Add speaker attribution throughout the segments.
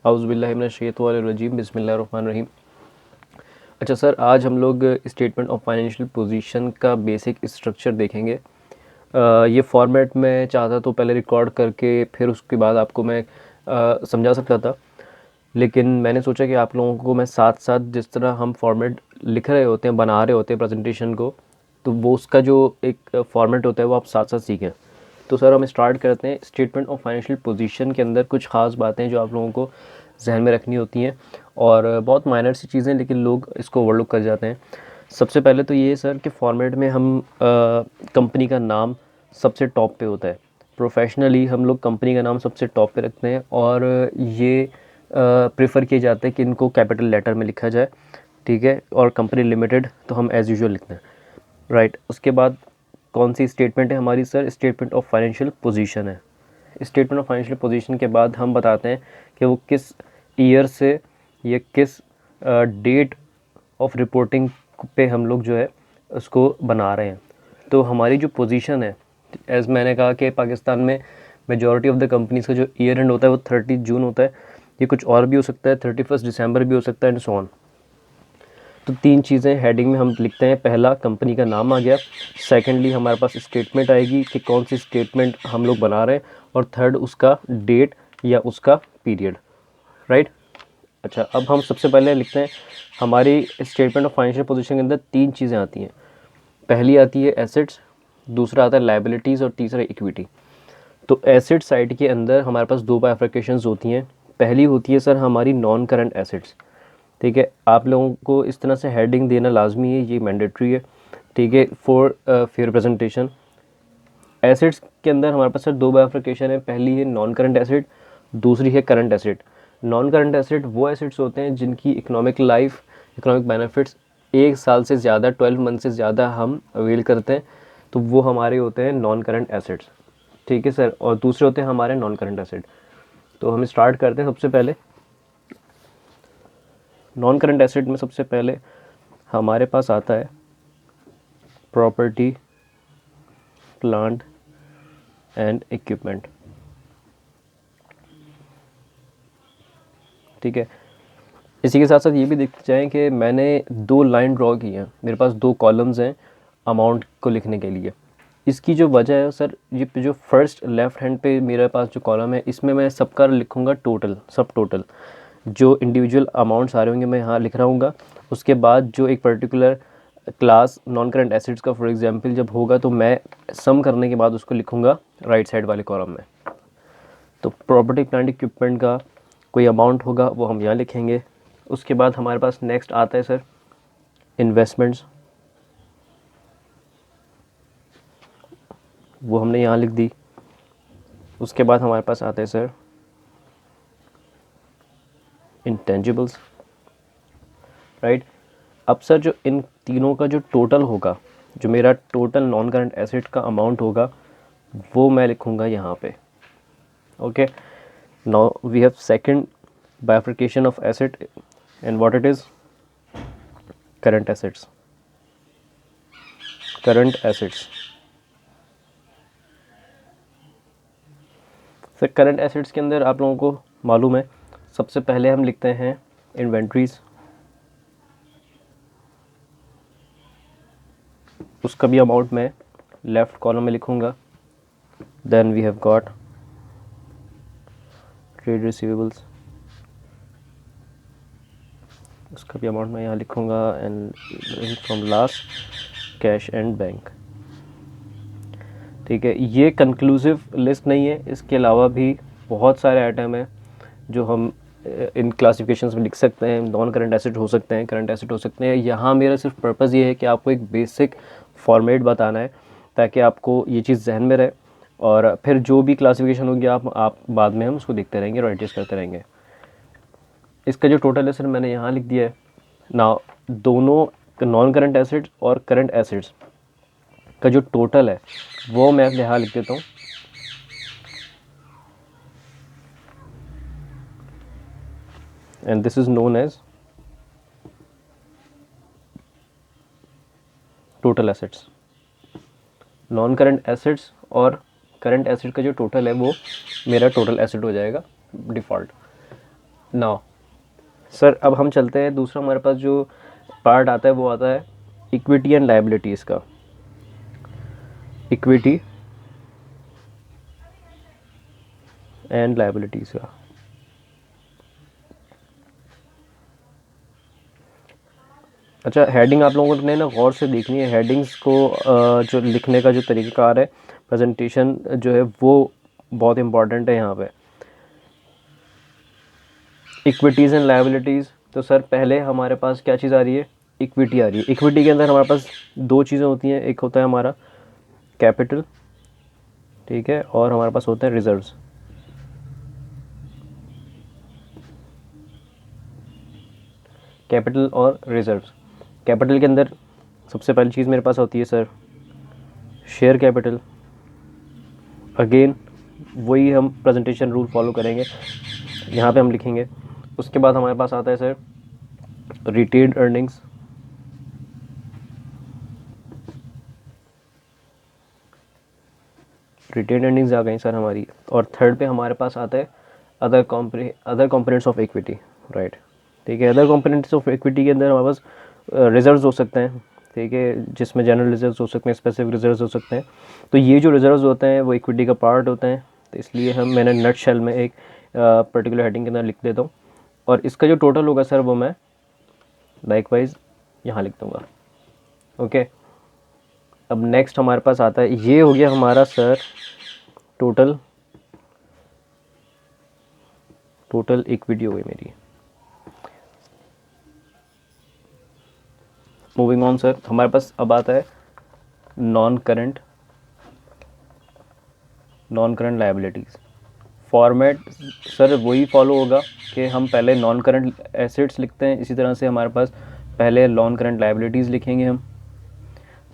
Speaker 1: औज़ुबिल्लाहि मिनश्शैतानिर्रजीम बिस्मिल्लाहिर्रहमानिर्रहीम। अच्छा सर, आज हम लोग स्टेटमेंट ऑफ फाइनेंशियल पोजीशन का बेसिक स्ट्रक्चर देखेंगे। ये फॉर्मेट में चाहता तो पहले रिकॉर्ड करके फिर उसके बाद आपको मैं समझा सकता था, लेकिन मैंने सोचा कि आप लोगों को मैं साथ साथ जिस तरह हम फॉर्मेट लिख रहे होते हैं, बना रहे होते हैं प्रेजेंटेशन को, तो वो उसका जो एक फॉर्मेट होता है वो आप साथ साथ सीखें। तो सर हम स्टार्ट करते हैं। स्टेटमेंट ऑफ फाइनेंशियल पोजीशन के अंदर कुछ ख़ास बातें जो आप लोगों को जहन में रखनी होती हैं, और बहुत माइनर सी चीज़ें, लेकिन लोग इसको ओवरलुक कर जाते हैं। सबसे पहले तो ये सर कि फॉर्मेट में हम कंपनी का नाम सबसे टॉप पे होता है। प्रोफेशनली हम लोग कंपनी का नाम सबसे टॉप पे रखते हैं, और ये प्रेफर किया जाता है कि इनको कैपिटल लेटर में लिखा जाए, ठीक है। और कंपनी लिमिटेड तो हम एज़ यूजुअल लिखते हैं, राइट। उसके बाद कौन सी स्टेटमेंट है हमारी sir? Statement of financial position है। स्टेटमेंट ऑफ फाइनेंशियल पोजीशन के बाद हम बताते हैं कि वो किस ईयर से या किस डेट ऑफ रिपोर्टिंग पे हम लोग जो है उसको बना रहे हैं। तो हमारी जो पोजीशन है, एज़ मैंने कहा कि पाकिस्तान में मेजॉरिटी ऑफ द कंपनीज़ का जो ईयर एंड होता है वो 30 जून होता है। ये कुछ और भी हो सकता है, 31 दिसंबर भी हो सकता है, एंड सो ऑन। तो तीन चीज़ें हेडिंग में हम लिखते हैं। पहला, कंपनी का नाम आ गया। सेकेंडली, हमारे पास स्टेटमेंट आएगी कि कौन सी स्टेटमेंट हम लोग बना रहे हैं। और थर्ड, उसका डेट या उसका पीरियड, राइट। अच्छा, अब हम सबसे पहले लिखते हैं। हमारी स्टेटमेंट ऑफ फाइनेंशियल पोजीशन के अंदर तीन चीज़ें आती हैं। पहली आती है एसेट्स, दूसरा आता है लायबिलिटीज़, और तीसरा इक्विटी। तो एसेट साइड के अंदर हमारे पास दो बाइफरकेशंस होती हैं। पहली होती है सर हमारी नॉन करंट एसेट्स, ठीक है। आप लोगों को इस तरह से हेडिंग देना लाजमी है, ये मैंडेटरी है, ठीक है, फॉर फेयर प्रेजेंटेशन। एसेट्स के अंदर हमारे पास सर दो बाइफरकेशन है। पहली है नॉन करंट एसेट, दूसरी है current asset. Non current asset वो एसेट्स होते हैं जिनकी इकोनॉमिक लाइफ, इकोनॉमिक बेनिफिट्स 1 साल से ज़्यादा, 12 मंथ से ज़्यादा हम अवेल करते हैं, तो वो हमारे होते हैं नॉन करंट एसेट्स, ठीक है सर। और दूसरे होते हैं हमारे नॉन करंट एसेट। तो हम स्टार्ट करते हैं। सबसे पहले नॉन करंट एसेट में सबसे पहले हमारे पास आता है प्रॉपर्टी, प्लांट एंड इक्विपमेंट, ठीक है। इसी के साथ साथ ये भी देखते जाएं कि मैंने दो लाइन ड्रॉ की हैं, मेरे पास दो कॉलम्स हैं अमाउंट को लिखने के लिए। इसकी जो वजह है सर, ये जो फर्स्ट लेफ्ट हैंड पे मेरे पास जो कॉलम है, इसमें मैं सबका लिखूंगा टोटल, सब टोटल जो इंडिविजुअल अमाउंट्स आ रहे होंगे मैं यहाँ लिख रहा हूँ। उसके बाद जो एक particular class non current assets का फॉर एग्जांपल जब होगा, तो मैं सम करने के बाद उसको लिखूंगा राइट साइड वाले कॉलम में। तो प्रॉपर्टी, प्लांट, इक्विपमेंट का कोई अमाउंट होगा वो हम यहाँ लिखेंगे। उसके बाद हमारे पास नेक्स्ट आता है सर इन्वेस्टमेंट्स, वो हमने यहाँ लिख दी। उसके बाद हमारे पास आता है सर इंटेंजिबल्स, राइट। अब सर जो इन तीनों का जो टोटल होगा, जो मेरा टोटल नॉन करंट एसेट का अमाउंट होगा, वो मैं लिखूँगा यहाँ पे, okay. Now we have second bifurcation of asset, and what it is? Current assets, current assets। फिर करंट एसेट्स के अंदर आप लोगों को मालूम है, सबसे पहले हम लिखते हैं इन्वेंट्रीज, उसका भी अमाउंट मैं लेफ्ट कॉलम में लिखूंगा। Then we have got trade receivables, उसका भी अमाउंट मैं यहाँ लिखूंगा। And from last cash and bank, ठीक है। ये कंक्लूसिव लिस्ट नहीं है, इसके अलावा भी बहुत सारे आइटम हैं जो हम इन क्लासिफिकेशंस में लिख सकते हैं। नॉन करंट एसेट हो सकते हैं, करंट एसेट हो सकते हैं। यहाँ मेरा सिर्फ पर्पज़ ये है कि आपको एक बेसिक फॉर्मेट बताना है, ताकि आपको ये चीज़ जहन में रहे, और फिर जो भी क्लासिफिकेशन होगी आप बाद में हम उसको देखते रहेंगे और एडजस्ट करते रहेंगे। इसका जो टोटल है सर मैंने यहाँ लिख दिया है ना। दोनों नॉन करंट एसेट्स और करंट एसेट्स का जो टोटल है वो मैं यहाँ लिख देता हूँ। And this is known as total assets. Non current assets और करंट एसेट का जो टोटल है वो मेरा टोटल एसेट हो जाएगा डिफ़ॉल्ट। नाउ सर अब हम चलते हैं, दूसरा हमारे पास जो पार्ट आता है वो आता है इक्विटी एंड लायबिलिटीज़ का। इक्विटी एंड लायबिलिटीज़ का। अच्छा, हेडिंग आप लोगों ने ना गौर से देखनी है। हेडिंग्स को जो लिखने का जो तरीक़ाकार है, प्रेजेंटेशन जो है वो बहुत इंपॉर्टेंट है यहाँ पे। इक्विटीज़ एंड लायबिलिटीज़, तो सर पहले हमारे पास क्या चीज़ आ रही है? इक्विटी आ रही है। इक्विटी के अंदर हमारे पास दो चीज़ें होती हैं, एक होता है हमारा कैपिटल, ठीक है, और हमारे पास होते हैं रिजर्व्स। कैपिटल और रिजर्व्स। कैपिटल के अंदर सबसे पहली चीज़ मेरे पास होती है सर शेयर कैपिटल। अगेन वही हम प्रेजेंटेशन रूल फॉलो करेंगे, यहाँ पे हम लिखेंगे। उसके बाद हमारे पास आता है sir retained earnings. Retained earnings आ गई सर हमारी। और थर्ड पे हमारे पास आता है other components of equity, right, ठीक है। अदर कंपोनेंट्स ऑफ इक्विटी के अंदर हमारे पास रिजर्व्स हो सकते हैं, ठीक है, जिसमें जनरल रिजर्व्स हो सकते हैं, स्पेसिफिक रिजर्व्स हो सकते हैं। तो ये जो रिजर्व्स होते हैं वो इक्विटी का पार्ट होते हैं। तो इसलिए मैंने नट शेल में एक पर्टिकुलर हेडिंग के अंदर लिख देता हूँ, और इसका जो टोटल होगा सर वो मैं लाइकवाइज यहाँ लिख दूँगा। ओके, अब नेक्स्ट हमारे पास आता है, ये हो गया हमारा सर टोटल इक्विटी हो गई मेरी। मूविंग ऑन सर, हमारे पास अब आता है non current liabilities. Format sir वही फॉलो होगा कि हम पहले नॉन करंट एसेट्स लिखते हैं, इसी तरह से हमारे पास पहले नॉन करंट लायबिलिटीज़ लिखेंगे हम,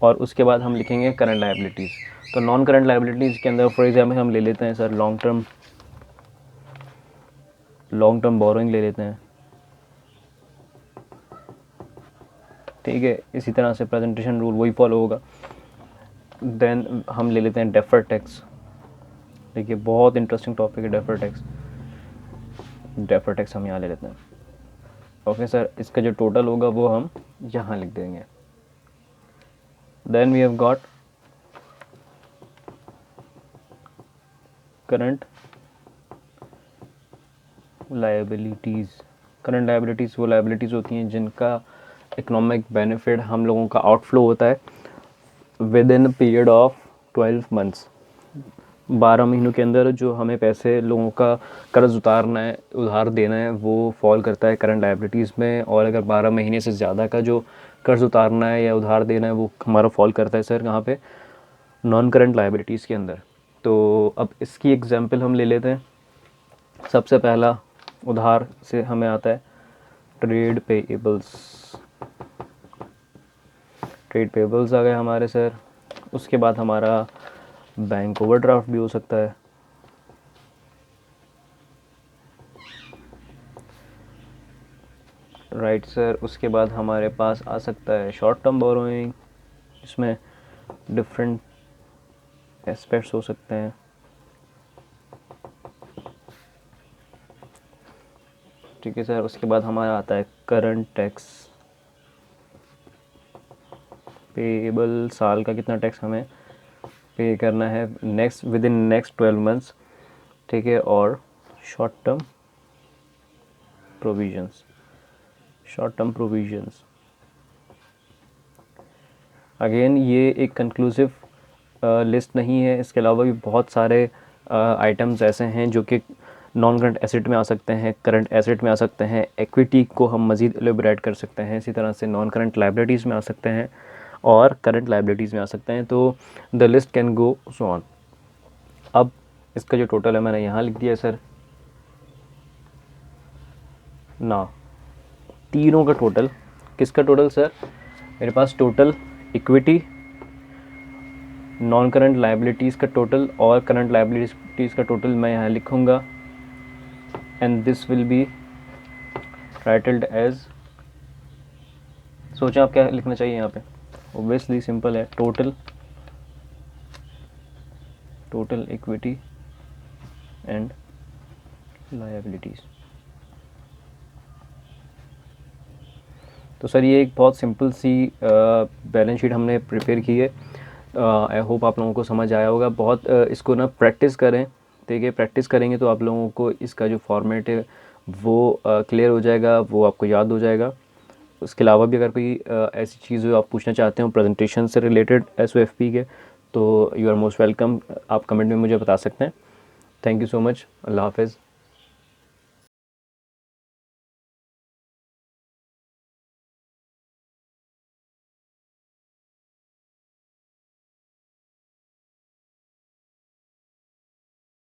Speaker 1: और उसके बाद हम लिखेंगे करंट लायबिलिटीज़। तो नॉन करंट लायबिलिटीज़ के अंदर फॉर एग्जाम्पल हम ले लेते हैं सर लॉन्ग टर्म बोरोइंग ले लेते हैं, ठीक है। इसी तरह से प्रेजेंटेशन रूल वही फॉलो होगा। देन हम ले लेते हैं डेफर्ड टैक्स। देखिए बहुत इंटरेस्टिंग टॉपिक है डेफर्ड टैक्स हम यहाँ ले लेते हैं। ओके सर, इसका जो टोटल होगा वो हम यहाँ लिख देंगे। Then we have got current liabilities. Current liabilities वो लायबिलिटीज़ होती हैं जिनका इकोनॉमिक बेनिफिट हम लोगों का आउटफ्लो होता है with in period of 12 months. 12 महीनों के अंदर जो हमें पैसे लोगों का कर्ज उतारना है, उधार देना है, वो फॉल करता है करंट लायबिलिटीज़ में। और अगर 12 महीने से ज़्यादा का जो कर्ज उतारना है या उधार देना है वो हमारा फॉल करता है सर कहाँ पे? नॉन करंट लायबिलिटीज़ के अंदर। तो अब इसकी एग्जांपल हम ले लेते हैं। सबसे पहला उधार से हमें आता है ट्रेड पेबल्स आ गए हमारे सर। उसके बाद हमारा बैंक ओवरड्राफ्ट भी हो सकता है, राइट सर। उसके बाद हमारे पास आ सकता है शॉर्ट टर्म बोरोइंग, इसमें डिफरेंट एस्पेक्ट्स हो सकते हैं, ठीक है सर। उसके बाद हमारा आता है करंट टैक्स पेएबल, साल का कितना टैक्स हमें पे करना है विद इन नेक्स्ट 12 मंथ्स, ठीक है। और शॉर्ट टर्म प्रोविजंस। अगेन ये एक कंक्लूसिव लिस्ट नहीं है, इसके अलावा भी बहुत सारे आइटम्स ऐसे हैं जो कि नॉन करंट एसेट में आ सकते हैं, करंट एसेट में आ सकते हैं, इक्विटी को हम मज़ीद एलिब्रेट कर सकते हैं, इसी तरह से नॉन करंट लायबिलिटीज़ में आ सकते हैं और करंट लायबिलिटीज़ में आ सकते हैं। तो the list can go so on. अब इसका जो टोटल है मैंने यहाँ लिख दिया सर ना। तीनों का टोटल, किसका टोटल सर? मेरे पास total equity, non current liabilities का टोटल और करंट लायबिलिटीज़ का टोटल मैं यहाँ लिखूँगा, and this will be titled as, सोचें आप क्या लिखना चाहिए यहाँ पे? ऑब्वियसली सिंपल है, टोटल इक्विटी एंड लायबिलिटीज़। तो सर ये एक बहुत सिंपल सी बैलेंस शीट हमने प्रिपेयर की है। आई होप आप लोगों को समझ आया होगा। बहुत इसको ना प्रैक्टिस करें, देखिए प्रैक्टिस करेंगे तो आप लोगों को इसका जो फॉर्मेट है वो क्लियर हो जाएगा, वो आपको याद हो जाएगा। उसके अलावा भी अगर कोई ऐसी चीज़ हो आप पूछना चाहते हो प्रेजेंटेशन से रिलेटेड SOFP के, तो यू आर मोस्ट वेलकम, आप कमेंट में मुझे बता सकते हैं। Thank you so much. अल्लाह हाफ़िज़।